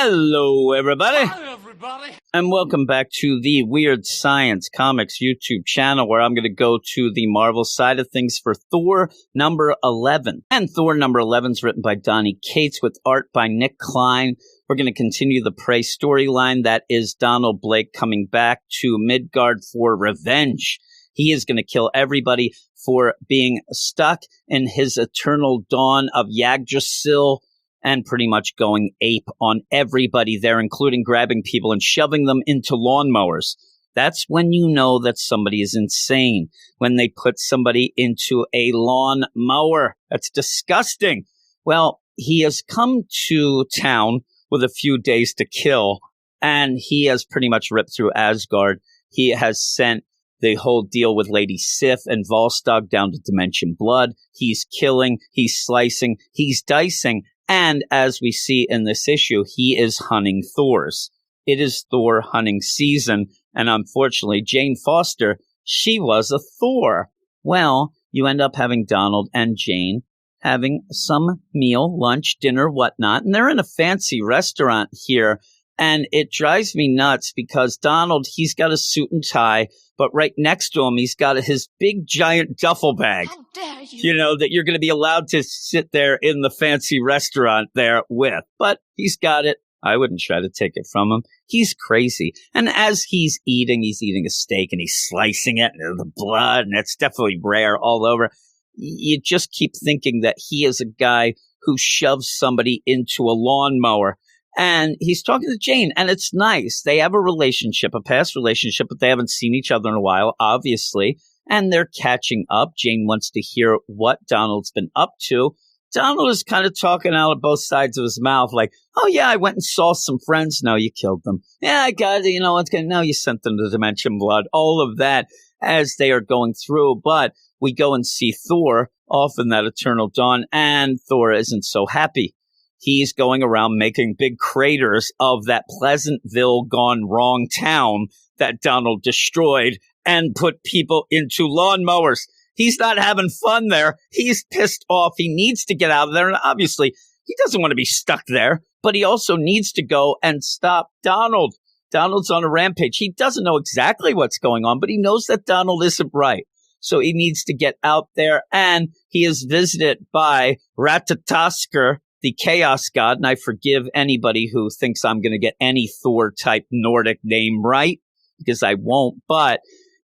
Hello, everybody. Hi, everybody. And welcome back to the Weird Science Comics YouTube channel, where I'm going to go to the Marvel side of things for Thor number 11. And Thor number 11 is written by Donny Cates with art by Nick Klein. We're going to continue the Prey storyline. That is Donald Blake coming back to Midgard for revenge. He is going to kill everybody for being stuck in his eternal dawn of Yggdrasil and pretty much going ape on everybody there, including grabbing people and shoving them into lawnmowers. That's when you know that somebody is insane, when they put somebody into a lawnmower. That's disgusting. Well, he has come to town with a few days to kill, and he has pretty much ripped through Asgard. He has sent the whole deal with Lady Sif and Volstagg down to Dimension Blood. He's killing, he's slicing, he's dicing. And as we see in this issue, he is hunting Thors. It is Thor hunting season. And unfortunately, Jane Foster, she was a Thor. Well, you end up having Donald and Jane having some meal, lunch, dinner, whatnot. And they're in a fancy restaurant here. And it drives me nuts because Donald, he's got a suit and tie, but right next to him, he's got his big giant duffel bag. How dare you? You know, that you're going to be allowed to sit there in the fancy restaurant there with. But he's got it. I wouldn't try to take it from him. He's crazy. And as he's eating a steak and he's slicing it and the blood, and it's definitely rare all over. You just keep thinking that he is a guy who shoves somebody into a lawnmower. And he's talking to Jane, and it's nice. They have a relationship, a past relationship, but they haven't seen each other in a while, obviously. And they're catching up. Jane wants to hear what Donald's been up to. Donald is kind of talking out of both sides of his mouth, like, oh, yeah, I went and saw some friends. No, you killed them. Yeah, I got it. You know what's going. No, you sent them to Dimension Blood. All of that as they are going through. But we go and see Thor off in that Eternal Dawn, and Thor isn't so happy. He's going around making big craters of that Pleasantville gone wrong town that Donald destroyed and put people into lawnmowers. He's not having fun there. He's pissed off. He needs to get out of there. And obviously, he doesn't want to be stuck there, but he also needs to go and stop Donald. Donald's on a rampage. He doesn't know exactly what's going on, but he knows that Donald isn't right. So he needs to get out there, and he is visited by Ratatoskr, the Chaos God, and I forgive anybody who thinks I'm going to get any Thor-type Nordic name right, because I won't, but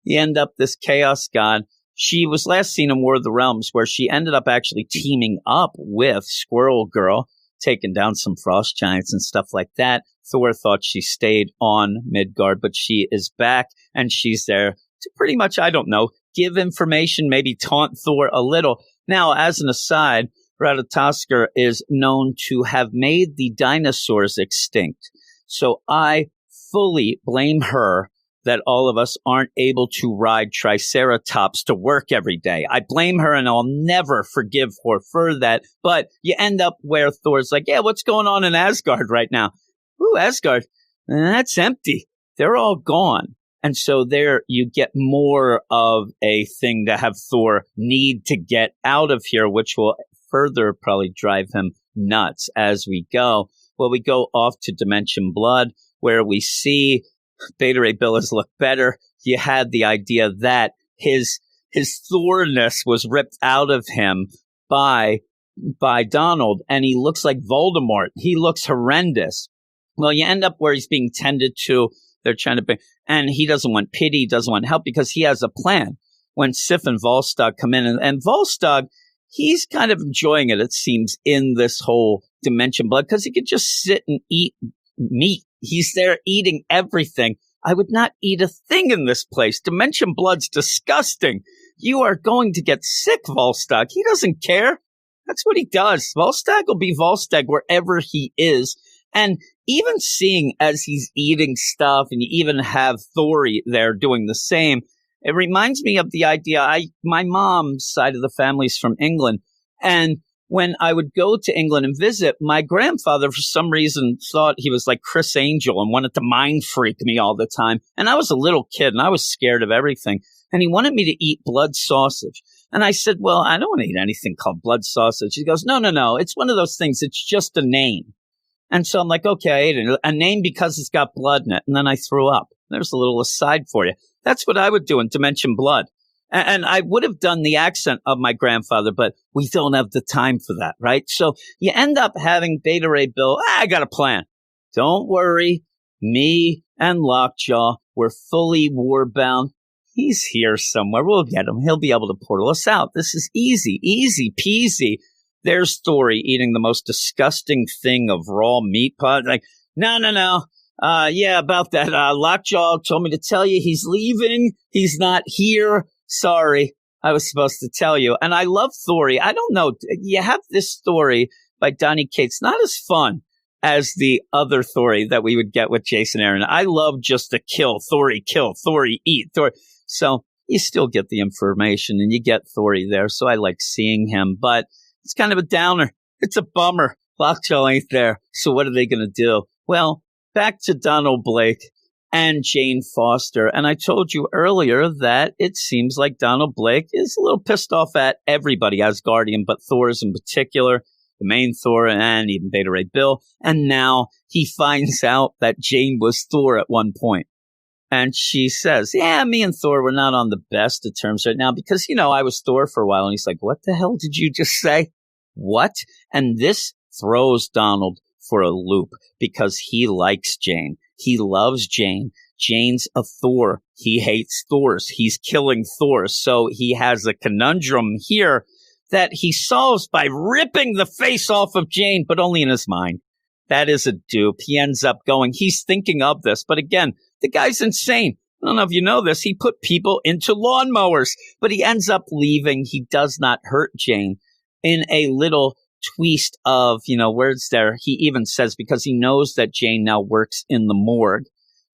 you end up this Chaos God. She was last seen in War of the Realms, where she ended up actually teaming up with Squirrel Girl, taking down some frost giants and stuff like that. Thor thought she stayed on Midgard, but she is back, and she's there to pretty much, I don't know, give information, maybe taunt Thor a little. Now, as an aside, Ratatoskr is known to have made the dinosaurs extinct. So I fully blame her that all of us aren't able to ride Triceratops to work every day. I blame her, and I'll never forgive her for that. But you end up where Thor's like, yeah, what's going on in Asgard right now? Ooh, Asgard. That's empty. They're all gone. And so there you get more of a thing to have Thor need to get out of here, which will further probably drive him nuts as we go. Well, we go off to Dimension Blood, where we see Beta Ray Bills look better. You had the idea that his Thorness was ripped out of him by Donald, and he looks like Voldemort. He looks horrendous. Well, you end up where he's being tended to. They're trying to, and he doesn't want pity, he doesn't want help, because he has a plan. When Sif and Volstagg come in, and Volstagg, he's kind of enjoying it, it seems, in this whole Dimension Blood, because he could just sit and eat meat. He's there eating everything. I would not eat a thing in this place. Dimension Blood's disgusting. You are going to get sick, Volstagg. He doesn't care. That's what he does. Volstagg will be Volstagg wherever he is. And even seeing as he's eating stuff, and you even have Thori there doing the same, it reminds me of the idea. My mom's side of the family's from England, and when I would go to England and visit, my grandfather, for some reason, thought he was like Chris Angel and wanted to mind freak me all the time. And I was a little kid, and I was scared of everything. And he wanted me to eat blood sausage. And I said, well, I don't want to eat anything called blood sausage. He goes, no. It's one of those things. It's just a name. And so I'm like, okay, I ate it. A name because it's got blood in it. And then I threw up. There's a little aside for you. That's what I would do in Dimension Blood. And I would have done the accent of my grandfather, but we don't have the time for that, right? So you end up having Beta Ray Bill. I got a plan. Don't worry. Me and Lockjaw, we're fully war-bound. He's here somewhere. We'll get him. He'll be able to portal us out. This is easy peasy. There's Thor eating the most disgusting thing of raw meat pot. Like, no. Yeah, about that. Lockjaw told me to tell you he's leaving. He's not here. Sorry, I was supposed to tell you. And I love Thor. I don't know. You have this story by Donny Cates, not as fun as the other Thor that we would get with Jason Aaron. I love just the kill, Thor, eat, Thor. So you still get the information and you get Thor there. So I like seeing him, but it's kind of a downer. It's a bummer. Lockjaw ain't there. So what are they going to do? Well, back to Donald Blake and Jane Foster. And I told you earlier that it seems like Donald Blake is a little pissed off at everybody, Asgardian, but Thor's in particular, the main Thor and even Beta Ray Bill. And now he finds out that Jane was Thor at one point. And she says, yeah, me and Thor, we're not on the best of terms right now because, I was Thor for a while. And he's like, what the hell did you just say? What? And this throws Donald for a loop because he likes Jane. He loves Jane. Jane's a Thor. He hates Thors. He's killing Thors. So he has a conundrum here that he solves by ripping the face off of Jane, but only in his mind. That is a dupe. He ends up going, he's thinking of this. But again, the guy's insane. I don't know if you know this. He put people into lawnmowers, but he ends up leaving. He does not hurt Jane in a little twist of, words there. He even says, because he knows that Jane now works in the morgue,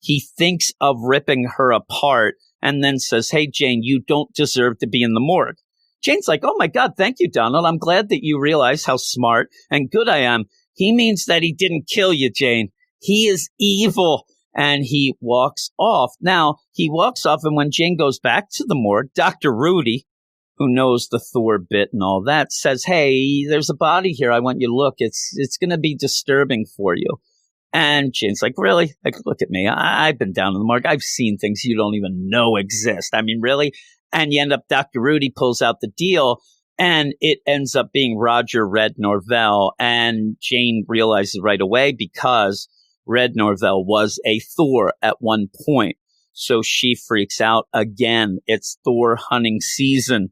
he thinks of ripping her apart and then says, hey, Jane, you don't deserve to be in the morgue. Jane's like, oh my God, thank you, Donald. I'm glad that you realize how smart and good I am. He means that he didn't kill you, Jane. He is evil. And he walks off. Now, he walks off, and when Jane goes back to the morgue, Dr. Rudy, who knows the Thor bit and all that, says, hey, there's a body here. I want you to look. It's going to be disturbing for you. And Jane's like, really? Like, look at me. I've been down in the morgue. I've seen things you don't even know exist. I mean, really? And you end up, Dr. Rudy pulls out the deal, and it ends up being Roger Red Norvell. And Jane realizes right away because Red Norvell was a Thor at one point. So she freaks out again. It's Thor hunting season.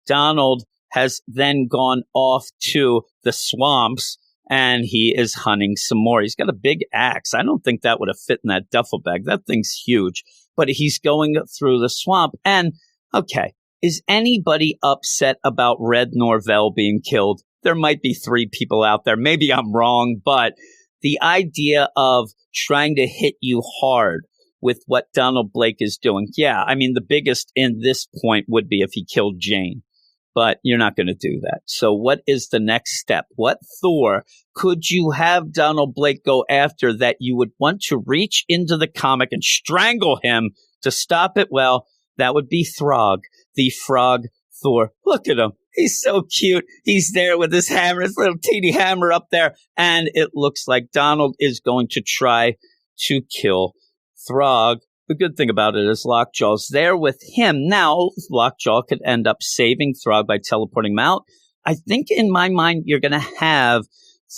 Donald has then gone off to the swamps and he is hunting some more. He's got a big axe. I don't think that would have fit in that duffel bag. That thing's huge. But he's going through the swamp. And, okay, is anybody upset about Red Norvell being killed? There might be 3 people out there. Maybe I'm wrong, but the idea of trying to hit you hard with what Donald Blake is doing. Yeah, I mean, the biggest in this point would be if he killed Jane, but you're not going to do that. So what is the next step? What Thor could you have Donald Blake go after that you would want to reach into the comic and strangle him to stop it? Well, that would be Throg, the frog Thor. Look at him. He's so cute. He's there with his hammer, his little teeny hammer up there. And it looks like Donald is going to try to kill Throg. The good thing about it is Lockjaw's there with him. Now, Lockjaw could end up saving Throg by teleporting him out. I think in my mind, you're going to have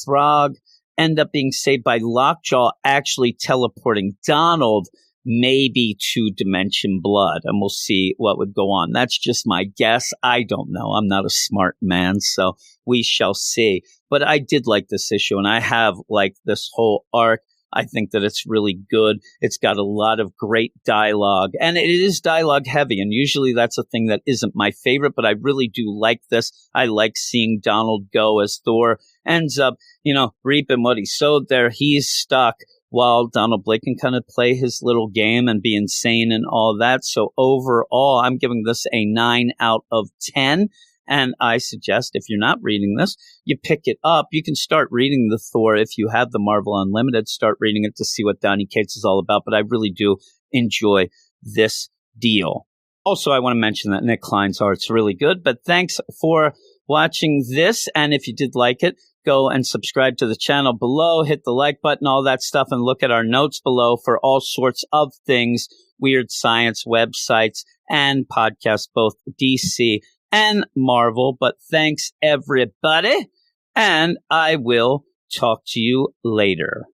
Throg end up being saved by Lockjaw actually teleporting Donald maybe to Dimension Blood, and we'll see what would go on. That's just my guess. I don't know. I'm not a smart man, so we shall see. But I did like this issue, and I have liked this whole arc. I think that it's really good. It's got a lot of great dialogue, and it is dialogue heavy, and usually that's a thing that isn't my favorite, but I really do like this. I like seeing Donald go as Thor, ends up, reaping what he sowed there. He's stuck while Donald Blake can kind of play his little game and be insane and all that. So overall, I'm giving this a 9 out of 10. And I suggest if you're not reading this, you pick it up. You can start reading the Thor if you have the Marvel Unlimited. Start reading it to see what Donny Cates is all about. But I really do enjoy this deal. Also, I want to mention that Nick Klein's art's really good. But thanks for watching this. And if you did like it, go and subscribe to the channel below, hit the like button, all that stuff, and look at our notes below for all sorts of things, weird science websites and podcasts, both DC and Marvel. But thanks, everybody, and I will talk to you later.